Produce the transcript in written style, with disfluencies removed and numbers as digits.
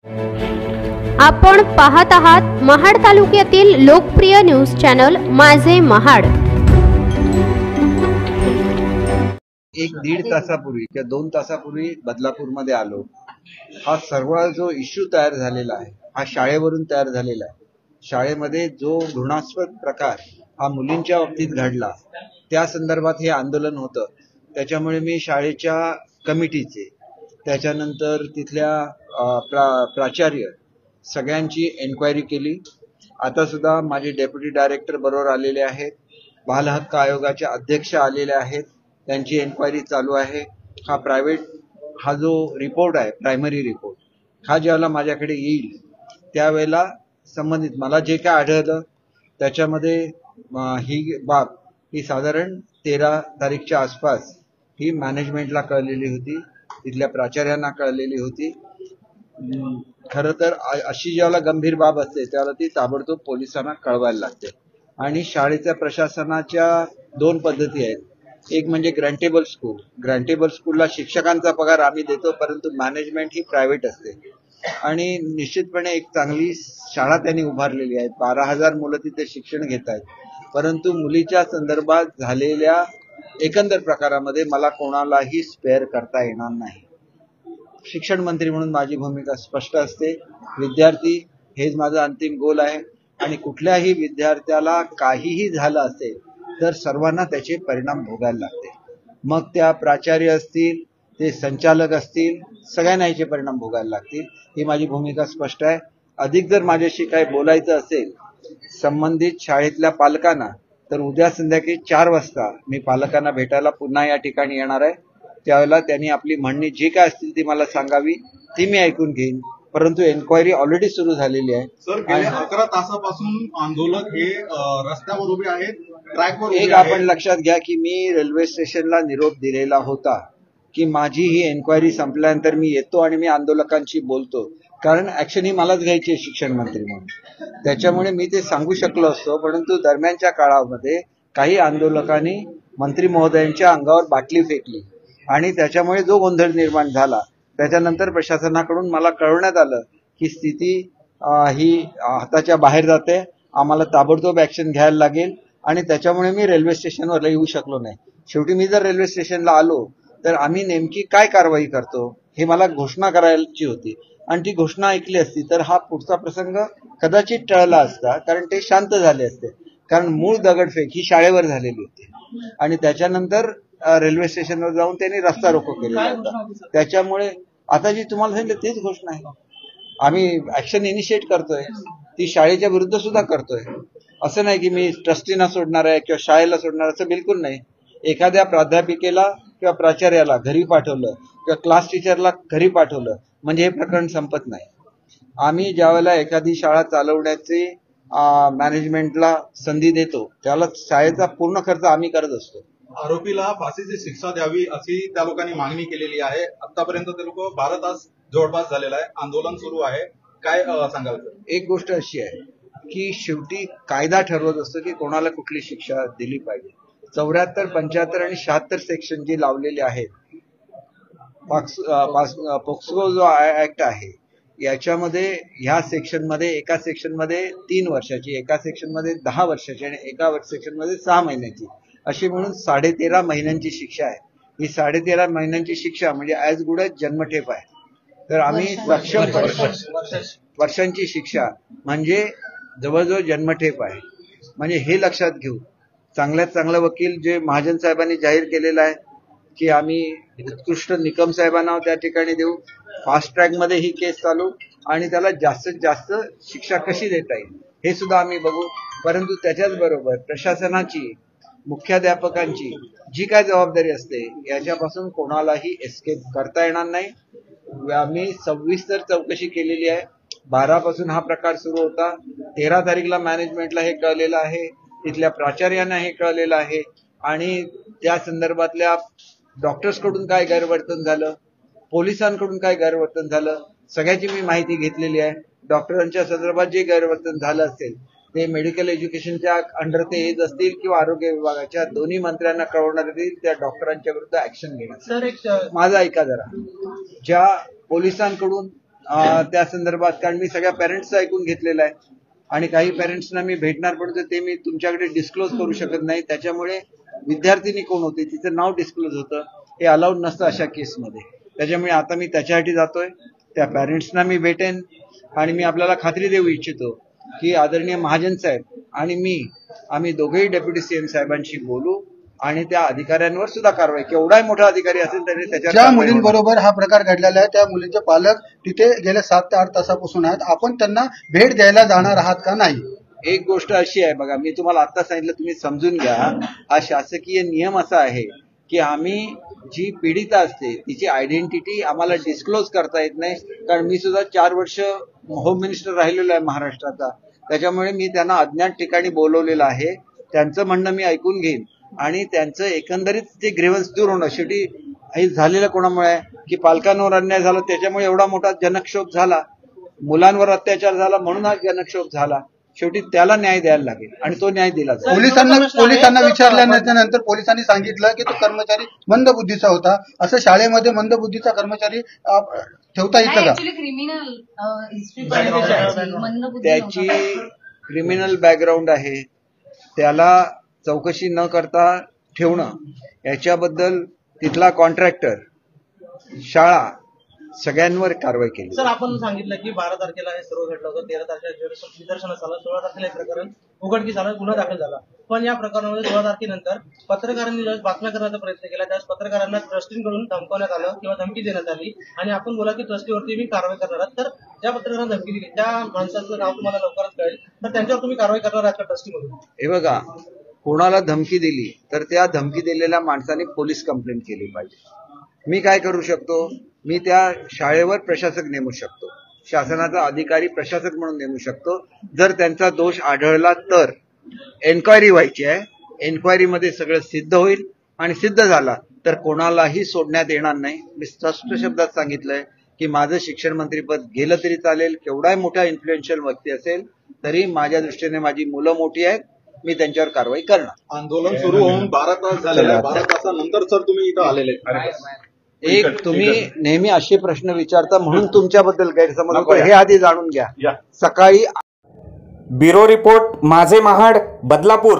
आपण पाहत आहात महाड तालुक्यातील लोकप्रिय न्यूज चॅनल माझे महाड। एक दीड तासापूर्वी किंवा 2 तासापूर्वी बदलापूरमध्ये आलो। हा सर्व जो इश्यू तयार झालेला आहे हा शाळेवरून तयार झालेला आहे। शाळेमध्ये जो घृणास्पद प्रकार हा मुलींच्या बाबतीत घडला त्या संदर्भात हे आंदोलन होतं। त्याच्यामुळे मी शाळेच्या कमिटीचे त्याच्यानंतर तिथल्या प्राचार्य सगळ्यांची एन्क्वायरी केली। आता सुद्धा माझे डेप्युटी डायरेक्टर बरोबर आलेले आहेत, बाल हक्क आयोगाचे अध्यक्ष आलेले आहेत, त्यांची एन्क्वायरी चालू आहे। हा जो रिपोर्ट आहे प्रायमरी रिपोर्ट हा ज्यावेळेला माझ्याकडे येईल त्यावेळेला संबंधित मला जे काय आढळलं त्याच्यामध्ये ही बाब ही साधारण 13 तारीखच्या आसपास ही मॅनेजमेंटला कळलेली होती, तिथल्या प्राचार्यांना कळलेली होती। खरं तर अशी ज्यावेळेला गंभीर बाब असते त्यावेळेला ती ताबडतोब पोलिसांना कळवायला लागते। आणि शाळेच्या प्रशासनाच्या 2 पद्धती आहेत। एक म्हणजे ग्रँटेबल स्कूल। ग्रँटेबल स्कूलला शिक्षकांचा पगार आम्ही देतो, परंतु मॅनेजमेंट ही प्रायव्हेट असते आणि निश्चितपणे एक चांगली शाळा त्यांनी उभारलेली आहे। 12,000 मुलं तिथे शिक्षण घेत आहेत, परंतु मुलीच्या संदर्भात झालेल्या एकंदर प्रकारामध्ये मला कोणालाही स्पेअर करता येणार नाही। शिक्षण मंत्री म्हणून माझी भूमिका स्पष्ट असते। विद्यार्थी हेच माझा अंतिम गोल आहे आणि कुठल्याही विद्यार्थ्याला काहीही झालं असेल तर सर्वांना त्याचे परिणाम भोगायला लागते। मग त्या प्राचार्य असतील, ते संचालक असतील, सगळ्यांना याचे परिणाम भोगायला लागतील। ही माझी भूमिका स्पष्ट आहे। अधिक जर माझ्याशी काही बोलायचं असेल संबंधित शाळेतल्या पालकांना तर उद्या संध्याकाळी 4 वाजता मी पालकांना भेटायला पुन्हा या ठिकाणी येणार आहे। त्यावेळेला त्यांनी आपली म्हणणी जी काय असतील ती मला सांगावी, ती मी ऐकून घेईन। परंतु एन्क्वायरी ऑलरेडी सुरू झालेली आहे। सर, गेल्या 11 तासापासून आंदोलक हे रस्त्यावर उभे आहेत, ट्रॅकवर उभे आहेत। एक आपण लक्षात घ्या की मी रेल्वे स्टेशनला निरोप दिलेला होता की माझी ही एन्क्वायरी संपल्यानंतर मी येतो आणि मी आंदोलकांशी बोलतो, कारण ऍक्शन ही मलाच घ्यायची आहे शिक्षण मंत्री म्हणून। त्याच्यामुळे मी ते सांगू शकलो असतो, परंतु दरम्यानच्या काळामध्ये काही आंदोलकांनी मंत्री महोदयांच्या अंगावर बाटली फेकली आणि त्याच्यामुळे जो गोंधळ निर्माण झाला त्याच्यानंतर प्रशासनाकडून मला कळवण्यात आलं की स्थिती ही हाताच्या बाहेर जाते, आम्हाला ताबडतोब ऍक्शन घ्यायला लागेल आणि त्याच्यामुळे मी रेल्वे स्टेशनवर येऊ शकलो नाही। शेवटी मी जर रेल्वे स्टेशनला आलो तर आम्ही नेमकी काय कारवाई करतो हे मला घोषणा करायची होती आणि ती घोषणा ऐकली असती तर हा पुढचा प्रसंग कदाचित टळला असता, कारण ते शांत झाले असते। कारण मूळ दगडफेक ही शाळेवर झालेली होती आणि त्याच्यानंतर रेल्वे स्टेशनवर जाऊन त्यांनी रस्ता रोको केलेला होता। त्याच्यामुळे आता जी तुम्हाला सांगितलं तेच घोषणा आहे। आम्ही ऍक्शन इनिशिएट करतोय, ती शाळेच्या विरुद्ध सुद्धा करतोय। असं नाही की मी ट्रस्टीना सोडणार आहे किंवा शाळेला सोडणार, असं बिलकुल नाही। एखाद्या प्राध्यापिकेला किंवा प्राचार्याला घरी पाठवलं किंवा क्लास टीचरला घरी पाठवलं म्हणजे हे प्रकरण संपत नाही। आम्ही ज्यावेळेला एखादी शाळा चालवण्याची मॅनेजमेंटला संधी देतो त्याला शाळेचा पूर्ण खर्च आम्ही करत असतो। आरोपीला फाशीची शिक्षा द्यावी अशी त्या लोकांनी मागणी केलेली आहे। आतापर्यंत ते लोक 12 तास जवळपास झालेला आहे, आंदोलन सुरू आहे। काय सांगाल? एक गोष्ट अशी आहे की शेवटी कायदा ठरवत असतो की कोणाला कुठली शिक्षा दिली पाहिजे। 74, 75 आणि 76 सेक्शन जे लावलेले आहेत, पोक्सो जो ऍक्ट आहे याच्यामध्ये ह्या सेक्शनमध्ये एका सेक्शनमध्ये 3 वर्षाची, एका सेक्शनमध्ये 10 वर्षाची आणि एका सेक्शनमध्ये 6 महिन्याची अशी म्हणून 13.5 महिन्यांची शिक्षा आहे। ही 13.5 महिन्यांची शिक्षा म्हणजे ॲज गुड ॲज जन्मठेप आहे। तर आम्ही सक्षम वर्षांची शिक्षा म्हणजे जवळजवळ जन्मठेप आहे। म्हणजे हे लक्षात घेऊ, चांगल्यात चांगला वकील जे महाजन साहेबांनी जाहीर केलेला आहे की आम्ही उत्कृष्ट निकम साहेबांना त्या ठिकाणी देऊ, फास्ट ट्रॅक मध्ये ही केस चालू आणि त्याला जास्तीत जास्त शिक्षा कशी देता येईल हे सुद्धा आम्ही बघू। परंतु त्याच्याच बरोबर प्रशासनाची, मुख्याध्यापकांची जी काय जबाबदारी असते याच्यापासून कोणालाही एस्केप करता येणार नाही। आम्ही 26 चौकशी केलेली आहे, 12 पासून हा प्रकार सुरू होता। 13 तारीखला मॅनेजमेंटला हे कळलेलं आहे, तिथल्या प्राचार्यांना हे कळलेलं आहे आणि त्या संदर्भातल्या डॉक्टर्स कडून काय गैरवर्तन झालं, पोलिसांकडून काय गैरवर्तन झालं, सगळ्याची मी माहिती घेतलेली आहे। डॉक्टरांच्या संदर्भात जे गैरवर्तन झालं असेल ते मेडिकल एज्युकेशनच्या अंडर ते येत असतील किंवा आरोग्य विभागाच्या, दोन्ही मंत्र्यांना कळवण्यात येईल। त्या डॉक्टरांच्या विरुद्ध ऍक्शन घेण्यात। माझा ऐका जरा, ज्या पोलिसांकडून त्या संदर्भात, कारण मी सगळ्या पॅरेंट्सचं ऐकून घेतलेलं आहे आणि काही पॅरेंट्सना मी भेटणार पण ते मी तुमच्याकडे डिस्क्लोज करू शकत नाही. त्याच्यामुळे विद्यार्थिनी कोण होते तिचं नाव डिस्क्लोज होतं, हे अलाउड नसतं अशा केसमध्ये. त्याच्यामुळे आता मी त्याच्यासाठी जातोय, त्या पॅरेंट्सना मी भेटेन आणि मी आपल्याला खात्री देऊ इच्छितो की आदरणीय महाजन साहेब आणि आम्ही दोघेही डेप्युटी सीएम साहेबांशी बोलू आणि त्या अधिकाऱ्यांवर सुद्धा कारवाई, केवढाही मोठा अधिकारी असेल तरी त्याच्यावर. ज्या मुलींबरोबर हा प्रकार घडलेला आहे त्या मुलींचे पालक तिथे गेल्या 7 ते 8 तासापासून आहेत. आपण त्यांना भेट द्यायला जाणार आहात का नाही? एक गोष्ट अशी आहे बघा, मी तुम्हाला आता सांगितलं, तुम्ही समजून घ्या. हा शासकीय नियम असा आहे की आम्ही जी पीडिता असते तिची आयडेंटिटी आम्हाला डिस्क्लोज करता येत नाही, कारण मी सुद्धा 4 वर्ष होम मिनिस्टर राहिलेलो आहे महाराष्ट्राचा. त्याच्यामुळे मी त्यांना अज्ञात ठिकाणी बोलवलेलं आहे. त्यांचं म्हणणं मी ऐकून घेईन आणि त्यांचं एकंदरीत ते ग्रीव्हन्स दूर होणं. शेवटी हे झालेलं कोणामुळे आहे की पालकांवर अन्याय झाला, त्याच्यामुळे एवढा मोठा जनक्षोभ झाला, मुलांवर अत्याचार झाला म्हणून हा जनक्षोभ झाला. शेवटी त्याला न्याय द्यायला लागेल आणि तो न्याय दिला जाईल. पोलिसांना विचारल्यानंतर पोलिसांनी सांगितलं की तो कर्मचारी मंदबुद्धीचा होता. असं शाळेमध्ये मंदबुद्धीचा कर्मचारी ठेवता येतं का? त्याची क्रिमिनल बॅकग्राऊंड आहे, त्याला चौकशी न करता ठेवणं याच्याबद्दल तिथला कॉन्ट्रॅक्टर, शाळा सगळ्यांवर कारवाई केली. सर, आपण सांगितलं की 12 तारखेला हे सर्व घडलं होतं, 13 तारखेला निदर्शनास आलं, 16 तारखेला हे प्रकरण उघडकीस आलं, गुन्हा दाखल झाला. पण या प्रकरणामध्ये 16 तारखेनंतर पत्रकारांनी ज्यावेळेस बातम्या करण्याचा प्रयत्न केला त्यावेळेस पत्रकारांना ट्रस्टींकडून धमकवण्यात आलं किंवा धमकी देण्यात आली आणि आपण बोला की ट्रस्टीवरती मी कारवाई करणार आहात. तर ज्या पत्रकारांना धमकी दिली त्या माणसाचं नाव तुम्हाला लवकरच कळेल, तर त्यांच्यावर तुम्ही कारवाई करणार आहात का ट्रस्टीमधून? हे बघा, कोणाला धमकी दिली तर त्या धमकी दिलेल्या माणसाने पोलीस कंप्लेंट केली पाहिजे. मी काय करू शकतो, मी त्या शाळेवर प्रशासक नेमू शकतो, शासनाचा अधिकारी प्रशासक म्हणून नेमू शकतो. जर त्यांचा दोष आढळला तर एन्क्वायरी व्हायची आहे, एन्क्वायरीमध्ये सगळं सिद्ध होईल आणि सिद्ध झाला तर कोणालाही सोडण्यात येणार नाही. मी स्पष्ट शब्दात सांगितलंय की माझं शिक्षण मंत्रीपद गेलं तरी चालेल, केवढाही मोठा इन्फ्लुएन्शियल व्यक्ती असेल तरी माझ्या दृष्टीने माझी मुलं मोठी आहेत, मी त्यांच्यावर कारवाई करणार. आंदोलन सुरू होऊन 12 तास झालेले आहे, 12 तासानंतर सर तुम्ही इथं आलेले. एक तुम्ही नेहमी असे प्रश्न विचारता म्हणून तुमच्याबद्दल गैरसमज होतो, हे आधी जाणून घ्या. सकाळी ब्युरो रिपोर्ट, माझे महाड, बदलापूर.